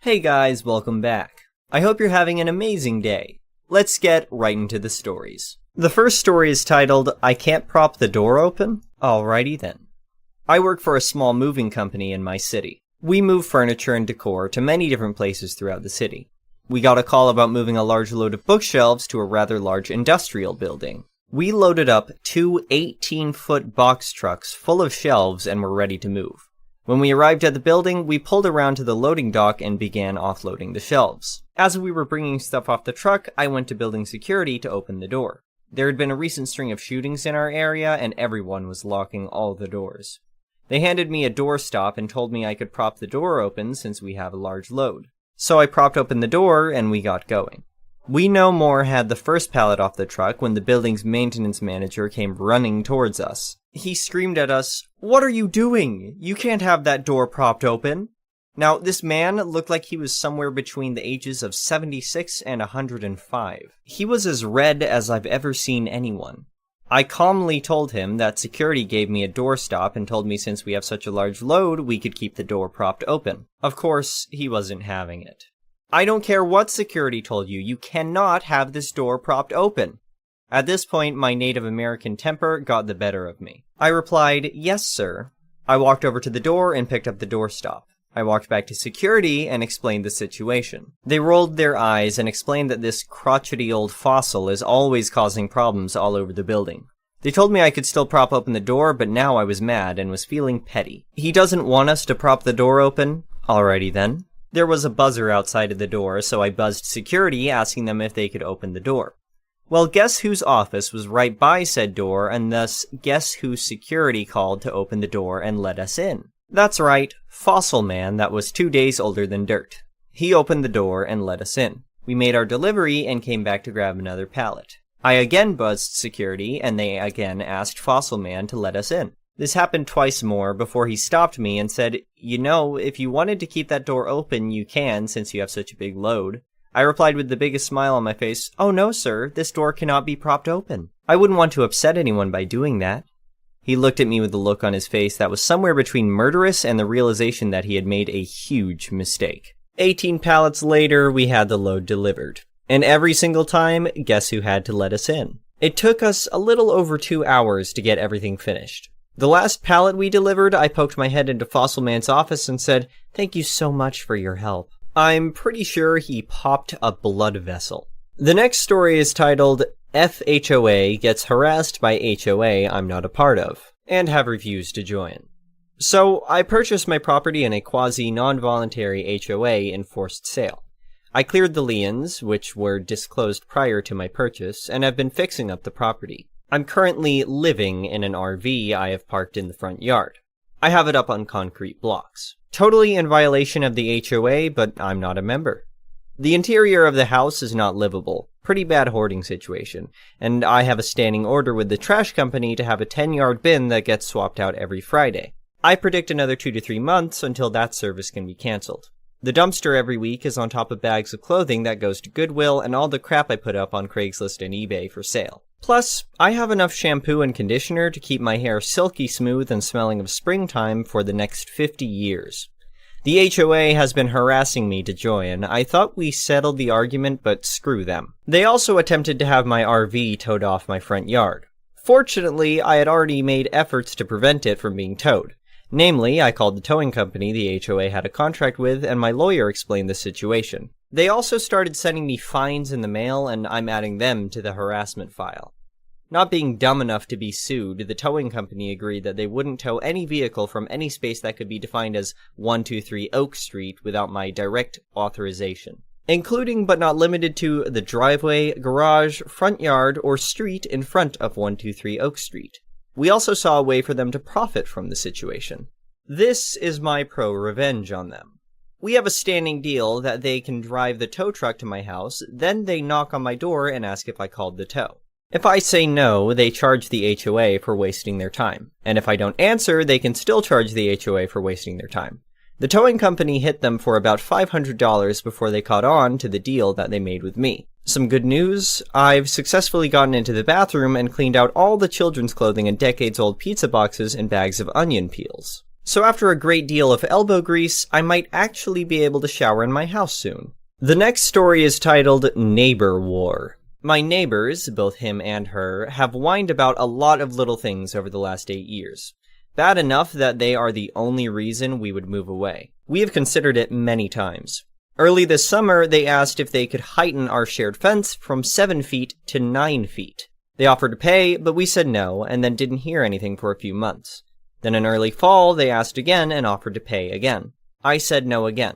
Hey guys, welcome back. I hope you're having an amazing day. Let's get right into the stories. The first story is titled, I Can't Prop the Door Open? Alrighty then. I work for a small moving company in my city. We move furniture and decor to many different places throughout the city. We got a call about moving a large load of bookshelves to a rather large industrial building. We loaded up two 18-foot box trucks full of shelves and were ready to move. When we arrived at the building, we pulled around to the loading dock and began offloading the shelves. As we were bringing stuff off the truck, I went to building security to open the door. There had been a recent string of shootings in our area, and everyone was locking all the doors. They handed me a door stop and told me I could prop the door open since we have a large load. So I propped open the door and we got going. We no more had the first pallet off the truck when the building's maintenance manager came running towards us. He screamed at us, "What are you doing? You can't have that door propped open." Now, this man looked like he was somewhere between the ages of 76 and 105. He was as red as I've ever seen anyone. I calmly told him that security gave me a door stop and told me since we have such a large load, we could keep the door propped open. Of course, he wasn't having it. "I don't care what security told you, you cannot have this door propped open." At this point, my Native American temper got the better of me. I replied, "Yes, sir." I walked over to the door and picked up the door stop. I walked back to security and explained the situation. They rolled their eyes and explained that this crotchety old fossil is always causing problems all over the building. They told me I could still prop open the door, but now I was mad and was feeling petty. "He doesn't want us to prop the door open? Alrighty then." There was a buzzer outside of the door, so I buzzed security, asking them if they could open the door. Well, guess whose office was right by said door, and thus, guess who security called to open the door and let us in? That's right, Fossil Man that was 2 days older than dirt. He opened the door and let us in. We made our delivery and came back to grab another pallet. I again buzzed security, and they again asked Fossil Man to let us in. This happened twice more before he stopped me and said, "You know, if you wanted to keep that door open, you can, since you have such a big load." I replied with the biggest smile on my face, "Oh no, sir, this door cannot be propped open. I wouldn't want to upset anyone by doing that." He looked at me with a look on his face that was somewhere between murderous and the realization that he had made a huge mistake. 18 pallets later, we had the load delivered. And every single time, guess who had to let us in? It took us a little over 2 hours to get everything finished. The last pallet we delivered, I poked my head into Fossil Man's office and said, "Thank you so much for your help." I'm pretty sure he popped a blood vessel. The next story is titled, FHOA Gets Harassed by HOA I'm Not a Part of, and have refused to join. So, I purchased my property in a quasi-non-voluntary HOA enforced sale. I cleared the liens, which were disclosed prior to my purchase, and have been fixing up the property. I'm currently living in an RV I have parked in the front yard. I have it up on concrete blocks. Totally in violation of the HOA, but I'm not a member. The interior of the house is not livable. Pretty bad hoarding situation. And I have a standing order with the trash company to have a 10-yard bin that gets swapped out every Friday. I predict another 2 to 3 months until that service can be cancelled. The dumpster every week is on top of bags of clothing that goes to Goodwill and all the crap I put up on Craigslist and eBay for sale. Plus, I have enough shampoo and conditioner to keep my hair silky smooth and smelling of springtime for the next 50 years. The HOA has been harassing me to join. I thought we settled the argument, but screw them. They also attempted to have my RV towed off my front yard. Fortunately, I had already made efforts to prevent it from being towed. Namely, I called the towing company the HOA had a contract with, and my lawyer explained the situation. They also started sending me fines in the mail, and I'm adding them to the harassment file. Not being dumb enough to be sued, the towing company agreed that they wouldn't tow any vehicle from any space that could be defined as 123 Oak Street without my direct authorization, including but not limited to the driveway, garage, front yard, or street in front of 123 Oak Street. We also saw a way for them to profit from the situation. This is my pro-revenge on them. We have a standing deal that they can drive the tow truck to my house, then they knock on my door and ask if I called the tow. If I say no, they charge the HOA for wasting their time. And if I don't answer, they can still charge the HOA for wasting their time. The towing company hit them for about $500 before they caught on to the deal that they made with me. Some good news, I've successfully gotten into the bathroom and cleaned out all the children's clothing and decades-old pizza boxes and bags of onion peels. So after a great deal of elbow grease, I might actually be able to shower in my house soon. The next story is titled Neighbor War. My neighbors, both him and her, have whined about a lot of little things over the last 8 years. Bad enough that they are the only reason we would move away. We have considered it many times. Early this summer, they asked if they could heighten our shared fence from 7 feet to 9 feet. They offered to pay, but we said no, and then didn't hear anything for a few months. Then in early fall, they asked again and offered to pay again. I said no again.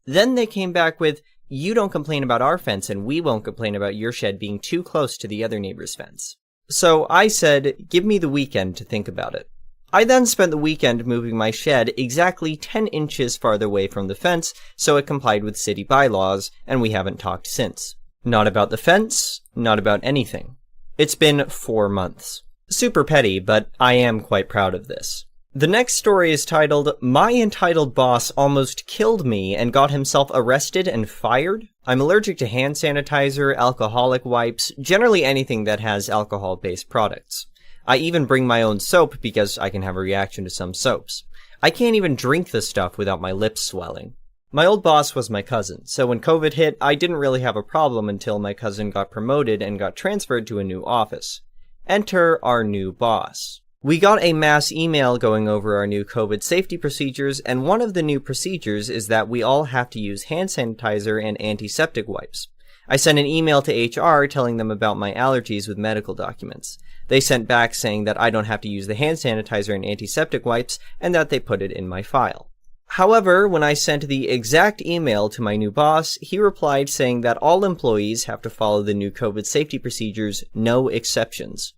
Then they came back with, "You don't complain about our fence and we won't complain about your shed being too close to the other neighbor's fence." So I said, give me the weekend to think about it. I then spent the weekend moving my shed exactly 10 inches farther away from the fence so it complied with city bylaws, and we haven't talked since. Not about the fence, not about anything. It's been 4 months. Super petty, but I am quite proud of this. The next story is titled, My Entitled Boss Almost Killed Me and Got Himself Arrested and Fired. I'm allergic to hand sanitizer, alcoholic wipes, generally anything that has alcohol-based products. I even bring my own soap because I can have a reaction to some soaps. I can't even drink the stuff without my lips swelling. My old boss was my cousin, so when COVID hit, I didn't really have a problem until my cousin got promoted and got transferred to a new office. Enter our new boss. We got a mass email going over our new COVID safety procedures, and one of the new procedures is that we all have to use hand sanitizer and antiseptic wipes. I sent an email to HR telling them about my allergies with medical documents. They sent back saying that I don't have to use the hand sanitizer and antiseptic wipes, and that they put it in my file. However, when I sent the exact email to my new boss, he replied saying that all employees have to follow the new COVID safety procedures, no exceptions.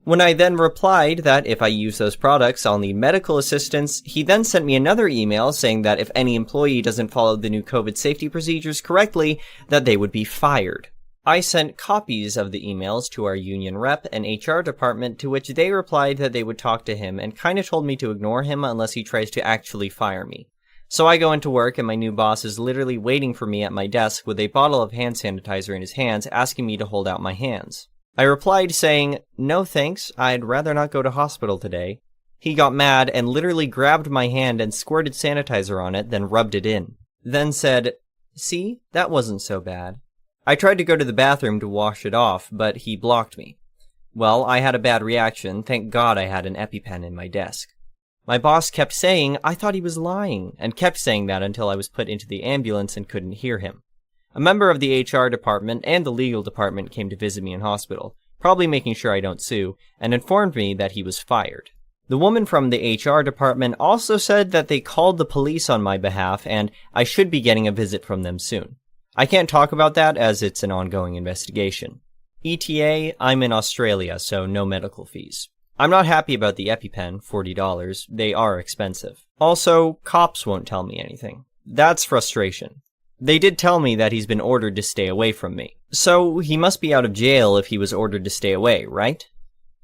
When I then replied that if I use those products, I'll need medical assistance, he then sent me another email saying that if any employee doesn't follow the new COVID safety procedures correctly, that they would be fired. I sent copies of the emails to our union rep and HR department, to which they replied that they would talk to him and kinda told me to ignore him unless he tries to actually fire me. So I go into work and my new boss is literally waiting for me at my desk with a bottle of hand sanitizer in his hands, asking me to hold out my hands. I replied saying, "No thanks, I'd rather not go to hospital today." He got mad and literally grabbed my hand and squirted sanitizer on it, then rubbed it in. Then said, "See, that wasn't so bad." I tried to go to the bathroom to wash it off, but he blocked me. Well, I had a bad reaction. Thank God I had an EpiPen in my desk. My boss kept saying I thought he was lying, and kept saying that until I was put into the ambulance and couldn't hear him. A member of the HR department and the legal department came to visit me in hospital, probably making sure I don't sue, and informed me that he was fired. The woman from the HR department also said that they called the police on my behalf and I should be getting a visit from them soon. I can't talk about that as it's an ongoing investigation. ETA, I'm in Australia, so no medical fees. I'm not happy about the EpiPen, $40. They are expensive. Also, cops won't tell me anything. That's frustration. They did tell me that he's been ordered to stay away from me. So he must be out of jail if he was ordered to stay away, right?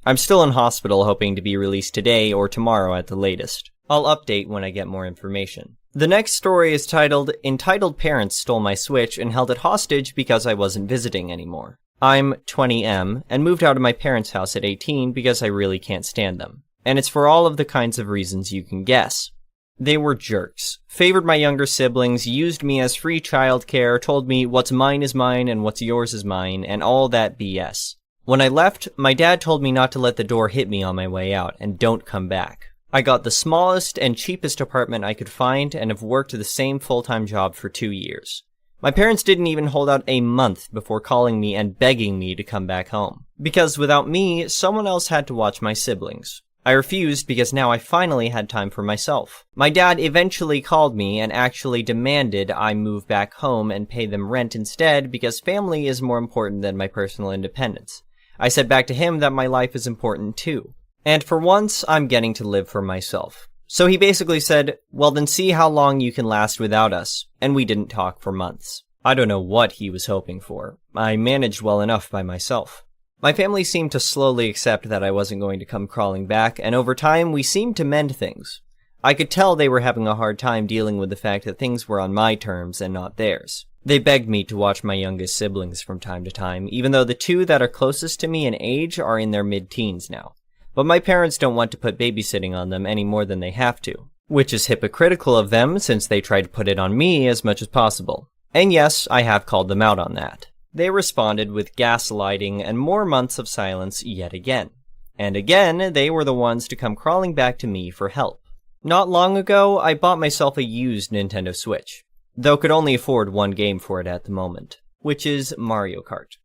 I'm still in hospital hoping to be released today or tomorrow at the latest. I'll update when I get more information. The next story is titled, Entitled Parents Stole My Switch and Held It Hostage Because I Wasn't Visiting Anymore. I'm 20M and moved out of my parents' house at 18 because I really can't stand them. And it's for all of the kinds of reasons you can guess. They were jerks, favored my younger siblings, used me as free childcare, told me what's mine is mine and what's yours is mine, and all that BS. When I left, my dad told me not to let the door hit me on my way out, and don't come back. I got the smallest and cheapest apartment I could find and have worked the same full-time job for 2 years. My parents didn't even hold out a month before calling me and begging me to come back home. Because without me, someone else had to watch my siblings. I refused because now I finally had time for myself. My dad eventually called me and actually demanded I move back home and pay them rent instead because family is more important than my personal independence. I said back to him that my life is important too. And for once, I'm getting to live for myself. So he basically said, well then see how long you can last without us, and we didn't talk for months. I don't know what he was hoping for. I managed well enough by myself. My family seemed to slowly accept that I wasn't going to come crawling back, and over time we seemed to mend things. I could tell they were having a hard time dealing with the fact that things were on my terms and not theirs. They begged me to watch my youngest siblings from time to time, even though the two that are closest to me in age are in their mid-teens now. But my parents don't want to put babysitting on them any more than they have to. which is hypocritical of them since they tried to put it on me as much as possible. And yes, I have called them out on that. They responded with gaslighting and more months of silence yet again. And again, they were the ones to come crawling back to me for help. Not long ago, I bought myself a used Nintendo Switch, though could only afford one game for it at the moment, which is Mario Kart.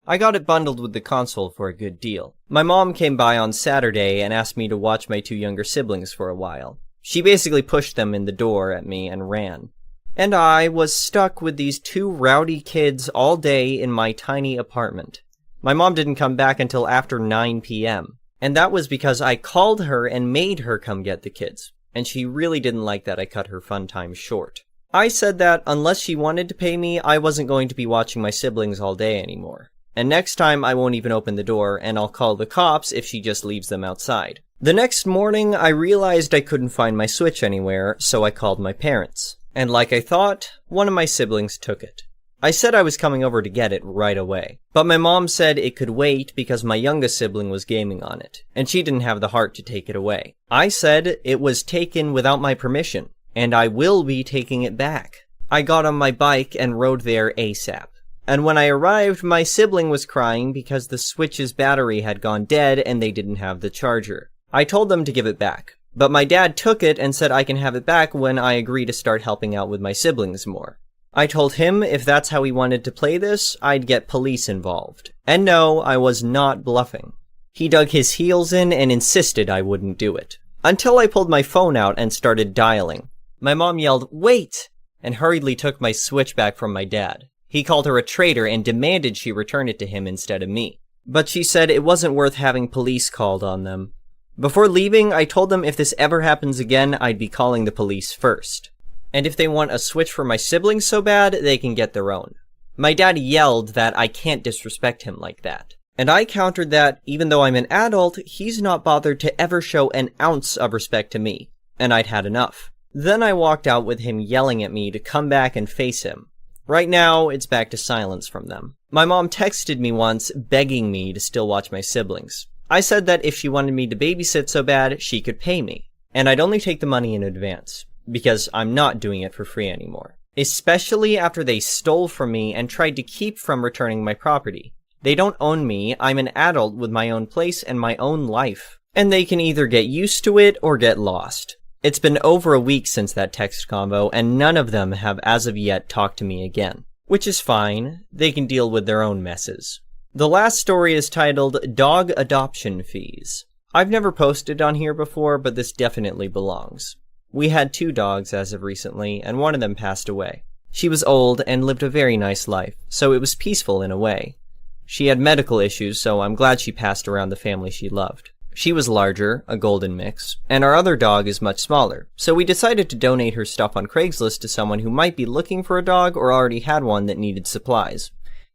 I got it bundled with the console for a good deal. My mom came by on Saturday and asked me to watch my two younger siblings for a while. She basically pushed them in the door at me and ran. And I was stuck with these two rowdy kids all day in my tiny apartment. My mom didn't come back until after 9 p.m., and that was because I called her and made her come get the kids, and she really didn't like that I cut her fun time short. I said that unless she wanted to pay me, I wasn't going to be watching my siblings all day anymore. And next time I won't even open the door, and I'll call the cops if she just leaves them outside. The next morning, I realized I couldn't find my Switch anywhere, so I called my parents. And like I thought, one of my siblings took it. I said I was coming over to get it right away, but my mom said it could wait because my youngest sibling was gaming on it, and she didn't have the heart to take it away. I said it was taken without my permission, and I will be taking it back. I got on my bike and rode there ASAP. And when I arrived, my sibling was crying because the Switch's battery had gone dead and they didn't have the charger. I told them to give it back, but my dad took it and said I can have it back when I agree to start helping out with my siblings more. I told him if that's how he wanted to play this, I'd get police involved. And no, I was not bluffing. He dug his heels in and insisted I wouldn't do it. Until I pulled my phone out and started dialing. My mom yelled, "Wait!" and hurriedly took my Switch back from my dad. He called her a traitor and demanded she return it to him instead of me. But she said it wasn't worth having police called on them. Before leaving, I told them if this ever happens again, I'd be calling the police first. And if they want a Switch for my siblings so bad, they can get their own. My dad yelled that I can't disrespect him like that. And I countered that, even though I'm an adult, he's not bothered to ever show an ounce of respect to me. And I'd had enough. Then I walked out with him yelling at me to come back and face him. Right now, it's back to silence from them. My mom texted me once, begging me to still watch my siblings. I said that if she wanted me to babysit so bad, she could pay me. And I'd only take the money in advance. Because I'm not doing it for free anymore. Especially after they stole from me and tried to keep from returning my property. They don't own me, I'm an adult with my own place and my own life. And they can either get used to it or get lost. It's been over a week since that text combo, and none of them have as of yet talked to me again. Which is fine, they can deal with their own messes. The last story is titled Dog Adoption Fees. I've never posted on here before, but this definitely belongs. We had 2 dogs as of recently, and one of them passed away. She was old and lived a very nice life, so it was peaceful in a way. She had medical issues, so I'm glad she passed around the family she loved. She was larger, a golden mix, and our other dog is much smaller, so we decided to donate her stuff on Craigslist to someone who might be looking for a dog or already had one that needed supplies.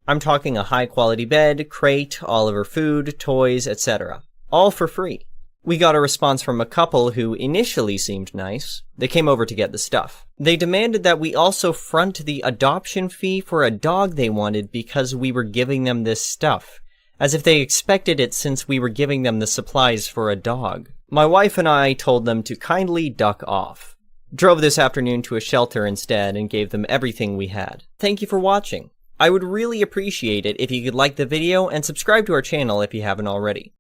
I'm talking a high-quality bed, crate, all of her food, toys, etc. All for free. We got a response from a couple who initially seemed nice. They came over to get the stuff. They demanded that we also front the adoption fee for a dog they wanted because we were giving them this stuff, as if they expected it since we were giving them the supplies for a dog. My wife and I told them to kindly duck off. Drove this afternoon to a shelter instead and gave them everything we had. Thank you for watching. I would really appreciate it if you could like the video and subscribe to our channel if you haven't already.